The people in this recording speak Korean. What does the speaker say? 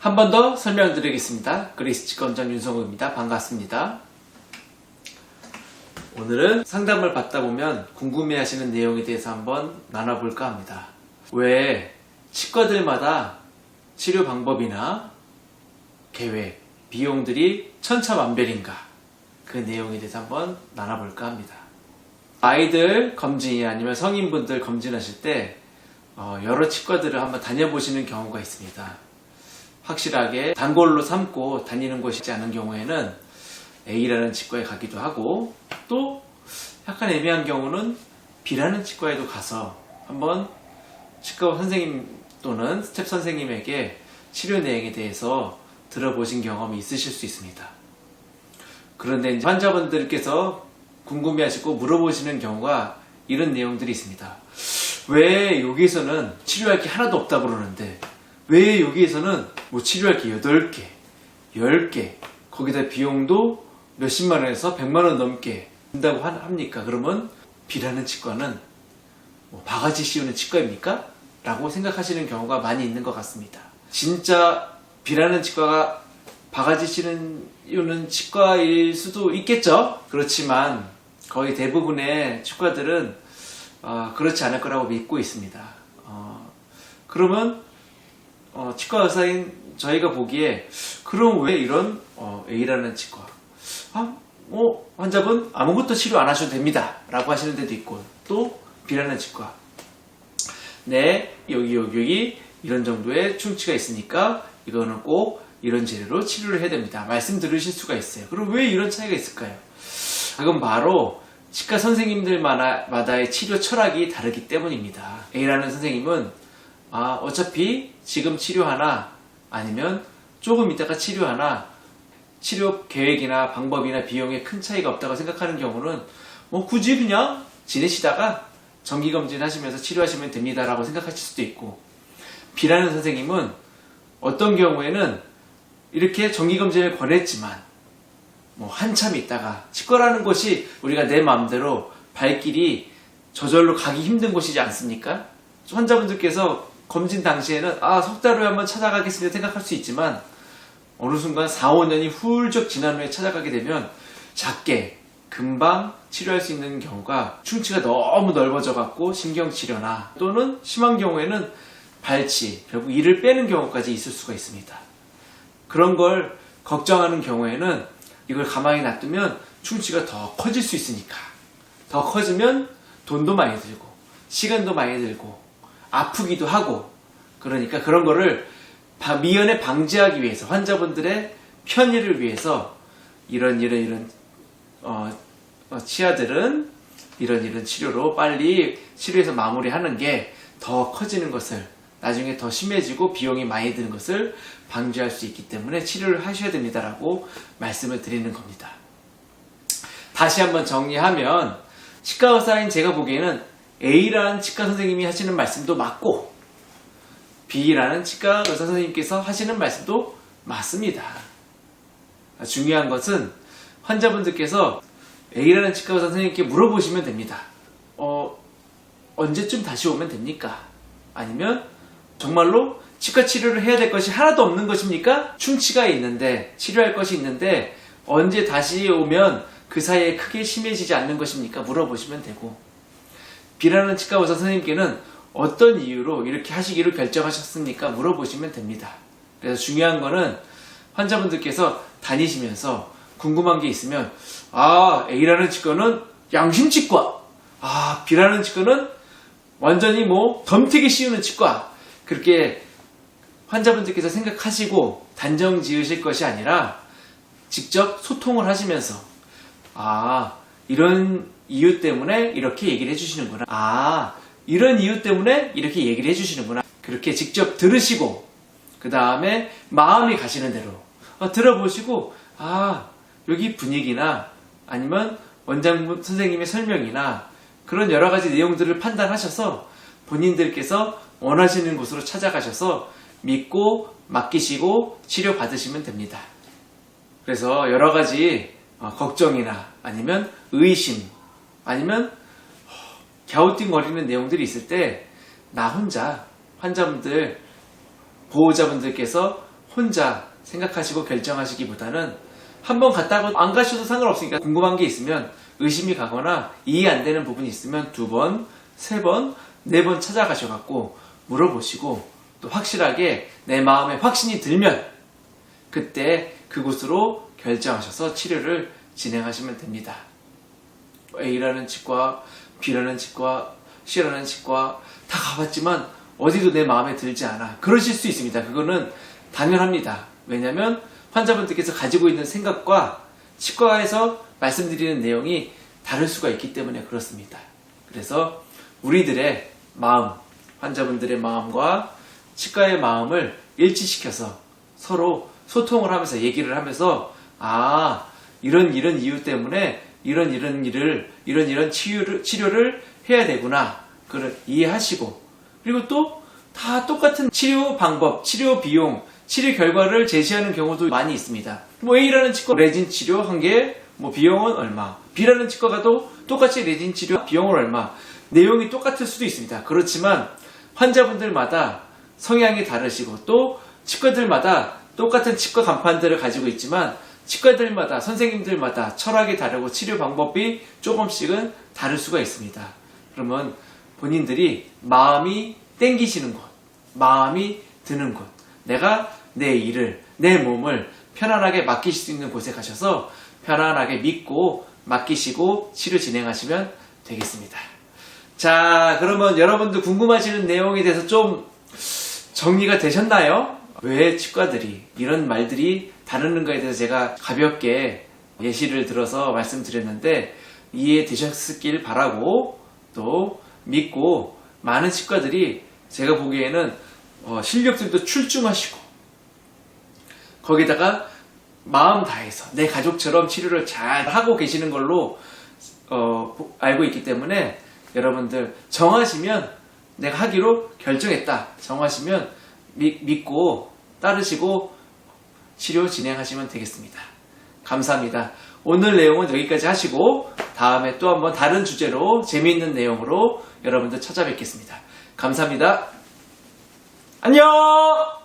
한 번 더 설명드리겠습니다. 그리스치과 원장 윤성우입니다. 반갑습니다. 오늘은 상담을 받다 보면 궁금해하시는 내용에 대해서 한번 나눠볼까 합니다. 왜 치과들마다 치료 방법이나 계획, 비용들이 천차만별인가? 그 내용에 대해서 한번 나눠볼까 합니다. 아이들 검진이 아니면 성인분들 검진하실 때 여러 치과들을 한번 다녀보시는 경우가 있습니다. 확실하게 단골로 삼고 다니는 곳이지 않은 경우에는 A라는 치과에 가기도 하고, 또 약간 애매한 경우는 B라는 치과에도 가서 한번 치과 선생님 또는 스텝 선생님에게 치료 내용에 대해서 들어보신 경험이 있으실 수 있습니다. 그런데 이제 환자분들께서 궁금해하시고 물어보시는 경우가 이런 내용들이 있습니다. 왜 여기에서는 치료할 게 하나도 없다고 그러는데 왜 여기에서는 뭐 치료할 게 8개, 10개, 거기다 비용도 몇십만 원에서 100만 원 넘게 든다고 합니까? 그러면 B라는 치과는 뭐 바가지 씌우는 치과입니까? 라고 생각하시는 경우가 많이 있는 것 같습니다. 진짜 B라는 치과가 바가지 씌우는 치과일 수도 있겠죠? 그렇지만 거의 대부분의 치과들은 그렇지 않을 거라고 믿고 있습니다. 그러면 치과 의사인 저희가 보기에 그럼 왜 이런 A라는 치과 환자분 아무것도 치료 안 하셔도 됩니다 라고 하시는 데도 있고, 또 B라는 치과 네 여기 이런 정도의 충치가 있으니까 이거는 꼭 이런 재료로 치료를 해야 됩니다 말씀 들으실 수가 있어요. 그럼 왜 이런 차이가 있을까요? 그건 바로 치과 선생님들마다의 치료 철학이 다르기 때문입니다. A라는 선생님은 어차피 지금 치료하나 아니면 조금 있다가 치료하나 치료 계획이나 방법이나 비용에 큰 차이가 없다고 생각하는 경우는 굳이 그냥 지내시다가 정기검진 하시면서 치료하시면 됩니다 라고 생각하실 수도 있고, B라는 선생님은 어떤 경우에는 이렇게 정기검진을 권했지만 한참 있다가, 치과라는 곳이 우리가 내 마음대로 발길이 저절로 가기 힘든 곳이지 않습니까? 환자분들께서 검진 당시에는 석 달 후에 한번 찾아가겠습니다 생각할 수 있지만 어느 순간 4, 5년이 훌쩍 지난 후에 찾아가게 되면 작게 금방 치료할 수 있는 경우가, 충치가 너무 넓어져 갖고 신경치료나 또는 심한 경우에는 발치, 결국 이를 빼는 경우까지 있을 수가 있습니다. 그런 걸 걱정하는 경우에는 이걸 가만히 놔두면 충치가 더 커질 수 있으니까, 더 커지면 돈도 많이 들고 시간도 많이 들고 아프기도 하고, 그러니까 그런 거를 미연에 방지하기 위해서 환자분들의 편의를 위해서 이런 치아들은 이런 치료로 빨리 치료해서 마무리하는 게 더 커지는 것을, 나중에 더 심해지고 비용이 많이 드는 것을 방지할 수 있기 때문에 치료를 하셔야 됩니다 라고 말씀을 드리는 겁니다. 다시 한번 정리하면 치과 의사인 제가 보기에는 A라는 치과 선생님이 하시는 말씀도 맞고 B라는 치과 의사 선생님께서 하시는 말씀도 맞습니다. 중요한 것은 환자분들께서 A라는 치과 의사 선생님께 물어보시면 됩니다. 언제쯤 다시 오면 됩니까? 아니면 정말로 치과 치료를 해야 될 것이 하나도 없는 것입니까? 충치가 있는데, 치료할 것이 있는데 언제 다시 오면 그 사이에 크게 심해지지 않는 것입니까? 물어보시면 되고, B라는 치과 의사 선생님께는 어떤 이유로 이렇게 하시기로 결정하셨습니까? 물어보시면 됩니다. 그래서 중요한 거는 환자분들께서 다니시면서 궁금한 게 있으면 A라는 치과는 양심치과, B라는 치과는 완전히 덤태기 씌우는 치과, 그렇게 환자분들께서 생각하시고 단정 지으실 것이 아니라 직접 소통을 하시면서 이런 이유 때문에 이렇게 얘기를 해주시는구나, 이런 이유 때문에 이렇게 얘기를 해주시는구나, 그렇게 직접 들으시고 그 다음에 마음이 가시는 대로 들어보시고 여기 분위기나 아니면 원장 선생님의 설명이나 그런 여러 가지 내용들을 판단하셔서 본인들께서 원하시는 곳으로 찾아가셔서 믿고 맡기시고 치료받으시면 됩니다. 그래서 여러 가지 걱정이나 아니면 의심 아니면 갸우뚱거리는 내용들이 있을 때 나 혼자 환자분들 보호자분들께서 혼자 생각하시고 결정하시기보다는 한번 갔다가 안 가셔도 상관없으니까 궁금한 게 있으면 의심이 가거나 이해 안 되는 부분이 있으면 2번, 3번, 4번 찾아가셔갖고 물어보시고 또 확실하게 내 마음에 확신이 들면 그때 그곳으로 결정하셔서 치료를 진행하시면 됩니다. A라는 치과, B라는 치과, C라는 치과 다 가봤지만 어디도 내 마음에 들지 않아. 그러실 수 있습니다. 그거는 당연합니다. 왜냐하면 환자분들께서 가지고 있는 생각과 치과에서 말씀드리는 내용이 다를 수가 있기 때문에 그렇습니다. 그래서 우리들의 마음, 환자분들의 마음과 치과의 마음을 일치시켜서 서로 소통을 하면서 얘기를 하면서 이런 이유 때문에 이런 치료를 해야 되구나. 그걸 이해하시고 그리고 또 다 똑같은 치료 방법, 치료 비용, 치료 결과를 제시하는 경우도 많이 있습니다. A라는 치과 레진 치료 1개, 비용은 얼마. B라는 치과 가도 똑같이 레진 치료 비용은 얼마. 내용이 똑같을 수도 있습니다. 그렇지만 환자분들마다 성향이 다르시고 또 치과들마다 똑같은 치과 간판들을 가지고 있지만 치과들마다 선생님들마다 철학이 다르고 치료 방법이 조금씩은 다를 수가 있습니다. 그러면 본인들이 마음이 땡기시는 곳, 마음이 드는 곳, 내가 내 일을, 내 몸을 편안하게 맡기실 수 있는 곳에 가셔서 편안하게 믿고 맡기시고 치료 진행하시면 되겠습니다. 자, 그러면 여러분들 궁금하시는 내용에 대해서 좀 정리가 되셨나요? 왜 치과들이 이런 말들이 다루는가에 대해서 제가 가볍게 예시를 들어서 말씀드렸는데 이해되셨길 바라고 또 믿고 많은 치과들이 제가 보기에는 실력들도 출중하시고 거기다가 마음 다해서 내 가족처럼 치료를 잘 하고 계시는 걸로 알고 있기 때문에 여러분들 정하시면 내가 하기로 결정했다 정하시면 믿고 따르시고 치료 진행하시면 되겠습니다. 감사합니다. 오늘 내용은 여기까지 하시고 다음에 또 한번 다른 주제로 재미있는 내용으로 여러분들 찾아뵙겠습니다. 감사합니다. 안녕!